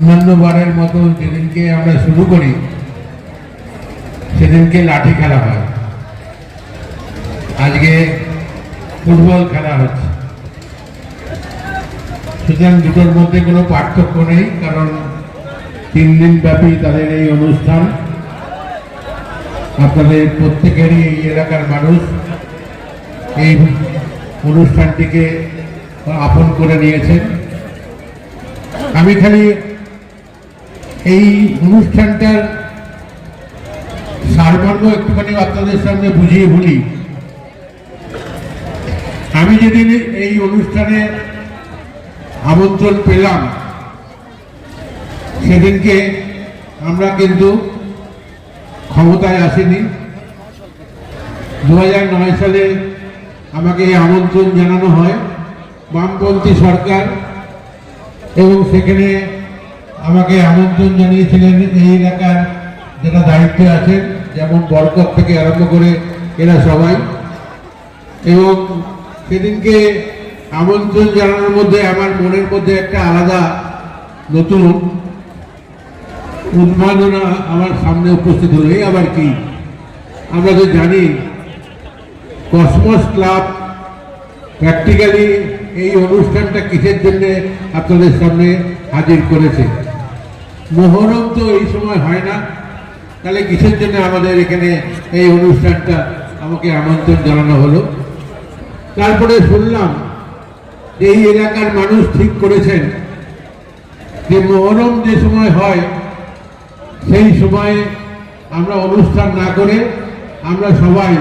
অন্যান্যবারের মতো যেদিনকে আমরা শুরু করি সেদিনকে লাঠি খেলা হয়, আজকে ফুটবল খেলা হচ্ছে। সুতরাং দুটোর মধ্যে কোনো পার্থক্য নেই, কারণ 3 দিন ব্যাপী তাদের এই অনুষ্ঠান। আপনাদের প্রত্যেকেরই এই এলাকার মানুষ এই অনুষ্ঠানটিকে আপন করে নিয়েছেন। আমি খালি এই অনুষ্ঠানটার সারমর্ম একটুখানি আপনাদের সামনে বুঝিয়ে বলি। আমি যেদিন এই অনুষ্ঠানে আমন্ত্রণ পেলাম সেদিনকে আমরা কিন্তু ক্ষমতায় আসিনি। 2009 সালে আমাকে আমন্ত্রণ জানানো হয় বামপন্থী সরকার, এবং সেখানে আমাকে আমন্ত্রণ জানিয়েছিলেন এই এলাকার যারা দায়িত্বে আছেন, যেমন বরকত থেকে আরম্ভ করে এরা সবাই। এবং সেদিনকে আমন্ত্রণ জানানোর মধ্যে আমার মনের মধ্যে একটা আলাদা নতুন উন্মাদনা আমার সামনে উপস্থিত হলো। এই আবার কি, আমরা তো জানি কসমস ক্লাব প্র্যাকটিক্যালি এই অনুষ্ঠানটা কিসের জন্য আপনাদের সামনে হাজির করেছে। মহরম তো এই সময় হয় না, তাহলে কিসের জন্য আমাদের এখানে এই অনুষ্ঠানটা আমাকে আমন্ত্রণ জানানো হলো। তারপরে শুনলাম এই এলাকার মানুষ ঠিক করেছেন যে মহরম যে সময় হয় সেই সময় আমরা অনুষ্ঠান না করে আমরা সবাই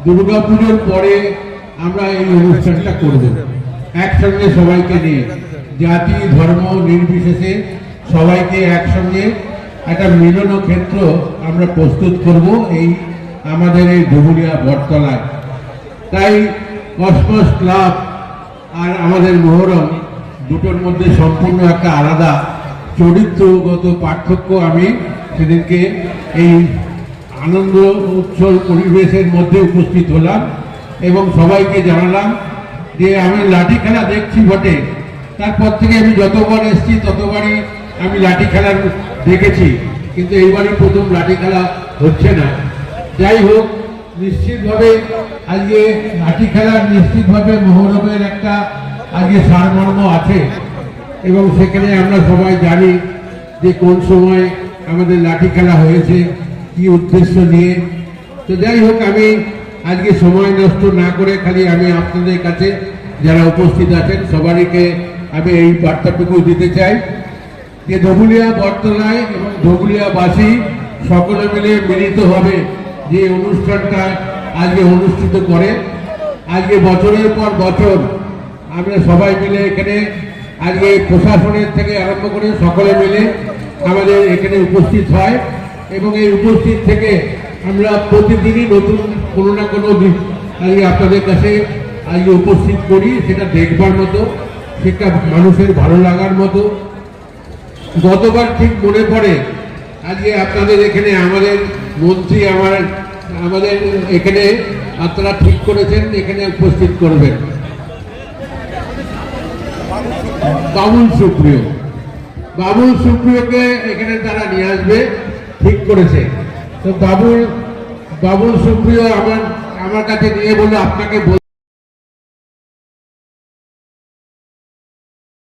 দুর্গাপুজোর পরে আমরা এই অনুষ্ঠানটা করব, একসঙ্গে সবাইকে নিয়ে, জাতি ধর্ম নির্বিশেষে সবাইকে একসঙ্গে একটা মিলন ক্ষেত্র আমরা প্রস্তুত করব এই আমাদের এই ডুবুরিয়া বটতলায়। তাই কসমস ক্লাব আর আমাদের মহরম দুটোর মধ্যে সম্পূর্ণ একটা আলাদা চরিত্রগত পার্থক্য আমি সেদিনকে এই আনন্দ উৎসব পরিবেশের মধ্যে উপস্থিত হলাম এবং সবাইকে জানালাম যে আমি লাঠি খেলা দেখছি বটে, তারপর থেকে আমি যতবার এসেছি ততবারই আমি লাঠি খেলা দেখেছি, কিন্তু এইবারই প্রথম লাঠি খেলা হচ্ছে না। যাই হোক, নিশ্চিতভাবে আজকে লাঠি খেলার নিশ্চিতভাবে মহরমের একটা আজকে সারমর্ম আছে, এবং সেখানে আমরা সবাই জানি যে কোন সময় আমাদের লাঠি খেলা হয়েছে, কি উদ্দেশ্য নিয়ে। তো যাই হোক, আমি আজকে সময় নষ্ট না করে খালি আমি আপনাদের কাছে যারা উপস্থিত আছেন সবাইকে আমি এই বার্তাটুকু দিতে চাই যে ধবুলিয়া বটতলায় এবং ধবুলিয়াবাসী সকলে মিলে মিলিতভাবে যে অনুষ্ঠানটা আজকে অনুষ্ঠিত করে, আজকে বছরের পর বছর আমরা সবাই মিলে এখানে আজকে প্রশাসনের থেকে আরম্ভ করে সকলে মিলে আমাদের এখানে উপস্থিত হয়, এবং এই উপস্থিত থেকে আমরা প্রতিদিনই নতুন কোনো না কোনো আজকে আপনাদের কাছে আজকে উপস্থিত করি, সেটা দেখবার মতো, সেটা মানুষের ভালো লাগার মতো। গতবার ঠিক মনে পড়ে আজকে আপনাদের এখানে আমাদের মন্ত্রী আমাদের এখানে আপনারা ঠিক করেছেন এখানে উপস্থিত করবেন বাবুল সুপ্রিয়কে এখানে তারা নিয়ে আসবে, ঠিক করেছে। তো বাবুল সুপ্রিয় আমার কাছে নিয়ে বললো আপনাকে